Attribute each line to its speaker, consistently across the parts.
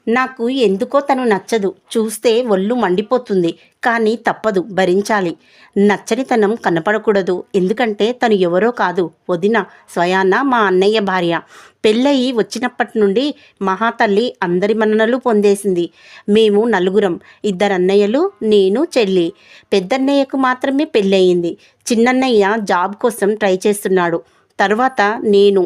Speaker 1: నాకు ఎందుకో తను నచ్చదు. చూస్తే ఒళ్ళు మండిపోతుంది. కానీ తప్పదు, భరించాలి. నచ్చనితనం కనపడకూడదు. ఎందుకంటే తను ఎవరో కాదు, వదిన, స్వయాన మా అన్నయ్య భార్య. పెళ్ళయి వచ్చినప్పటి నుండి మహాతల్లి అందరి మన్ననలు పొందేసింది. మేము నలుగురం, 2 అన్నయ్యలు, నేను, చెల్లి. పెద్దన్నయ్యకు మాత్రమే పెళ్ళయింది. చిన్నన్నయ్య జాబ్ కోసం ట్రై చేస్తున్నాడు. తర్వాత నేను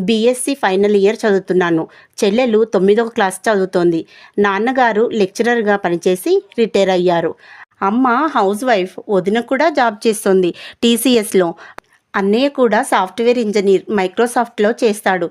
Speaker 1: బీఎస్సీ ఫైనల్ ఇయర్ చదువుతున్నాను. చెల్లెలు 9వ క్లాస్ చదువుతోంది. నాన్నగారు లెక్చరర్గా పనిచేసి రిటైర్ అయ్యారు. అమ్మ హౌస్ వైఫ్. వదిన కూడా జాబ్ చేస్తుంది టీసీఎస్లో. అన్నయ్య కూడా సాఫ్ట్వేర్ ఇంజనీర్, మైక్రోసాఫ్ట్లో చేస్తాడు.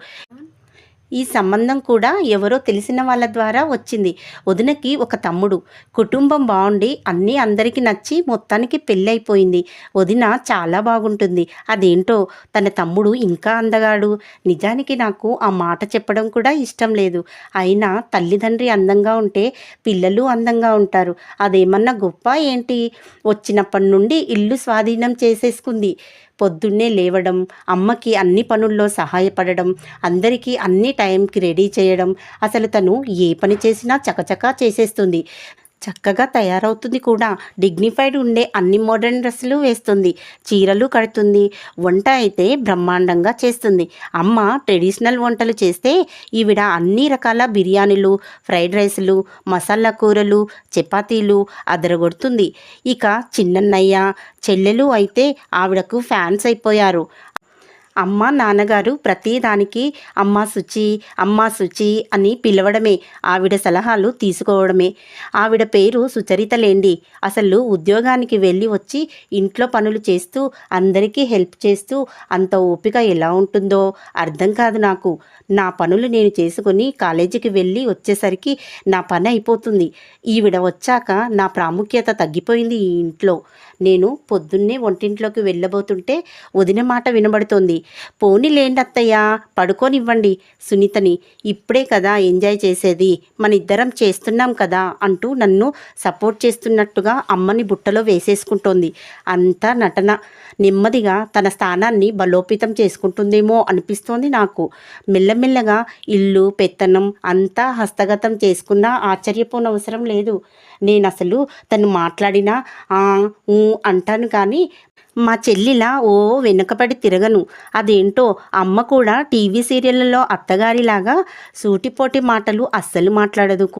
Speaker 1: ఈ సంబంధం కూడా ఎవరో తెలిసిన వాళ్ళ ద్వారా వచ్చింది. వదినకి ఒక తమ్ముడు. కుటుంబం బాగుండి అన్నీ అందరికీ నచ్చి మొత్తానికి పెళ్ళైపోయింది. వదిన చాలా బాగుంటుంది. అదేంటో తన తమ్ముడు ఇంకా అందగాడు. నిజానికి నాకు ఆ మాట చెప్పడం కూడా ఇష్టం లేదు. అయినా తల్లిదండ్రి అందంగా ఉంటే పిల్లలు అందంగా ఉంటారు. అదేమన్నా గొప్ప ఏంటి? వచ్చినప్పటి నుండి ఇల్లు స్వాధీనం చేసేసుకుంది. పొద్దున్నే లేవడం, అమ్మకి అన్ని పనుల్లో సహాయపడడం, అందరికీ అన్ని టైంకి రెడీ చేయడం. అసలు తను ఏ పని చేసినా చకచకా చేసేస్తుంది. చక్కగా తయారవుతుంది కూడా. డిగ్నిఫైడ్ ఉండే అన్ని మోడర్న్ డ్రెస్సులు వేస్తుంది, చీరలు కడుతుంది. వంట అయితే బ్రహ్మాండంగా చేస్తుంది. అమ్మ ట్రెడిషనల్ వంటలు చేస్తే ఈవిడ అన్ని రకాల బిర్యానీలు, ఫ్రైడ్ రైసులు, మసాలా కూరలు, చపాతీలు అదరగొడుతుంది. ఇక చిన్నన్నయ్య, చెల్లెలు అయితే ఆవిడకు ఫ్యాన్స్ అయిపోయారు. అమ్మ నాన్నగారు ప్రతిదానికి అమ్మా శుచి అని పిలవడమే, ఆవిడ సలహాలు తీసుకోవడమే. ఆవిడ పేరు సుచరితలేండి. అసలు ఉద్యోగానికి వెళ్ళి వచ్చి ఇంట్లో పనులు చేస్తూ అందరికీ హెల్ప్ చేస్తూ అంత ఓపిక ఎలా ఉంటుందో అర్థం కాదు నాకు. నా పనులు నేను చేసుకుని కాలేజీకి వెళ్ళి వచ్చేసరికి నా పని అయిపోతుంది. ఈవిడ వచ్చాక నా ప్రాముఖ్యత తగ్గిపోయింది ఈ ఇంట్లో. నేను పొద్దున్నే వంటింట్లోకి వెళ్ళబోతుంటే వదిన మాట వినబడుతోంది. పోనీలేండి అత్తయ్య, పడుకోనివ్వండి సునీతని, ఇప్పుడే కదా ఎంజాయ్ చేసేది, మన ఇద్దరం చేస్తున్నాం కదా అంటూ నన్ను సపోర్ట్ చేస్తున్నట్టుగా అమ్మని బుట్టలో వేసేసుకుంటోంది. అంతా నటన. నెమ్మదిగా తన స్థానాన్ని బలోపేతం చేసుకుంటుందేమో అనిపిస్తోంది నాకు. మెల్లమెల్లగా ఇల్లు పెత్తనం అంతా హస్తగతం చేసుకున్నా ఆశ్చర్యపోనవసరం లేదు. నేను అసలు తను మాట్లాడినా అంటాను కానీ మా చెల్లిలా వెనుకపడి తిరగను. అదేంటో అమ్మ కూడా టీవీ సీరియళ్ళలో అత్తగారిలాగా సూటిపోటి మాటలు అస్సలు మాట్లాడదు.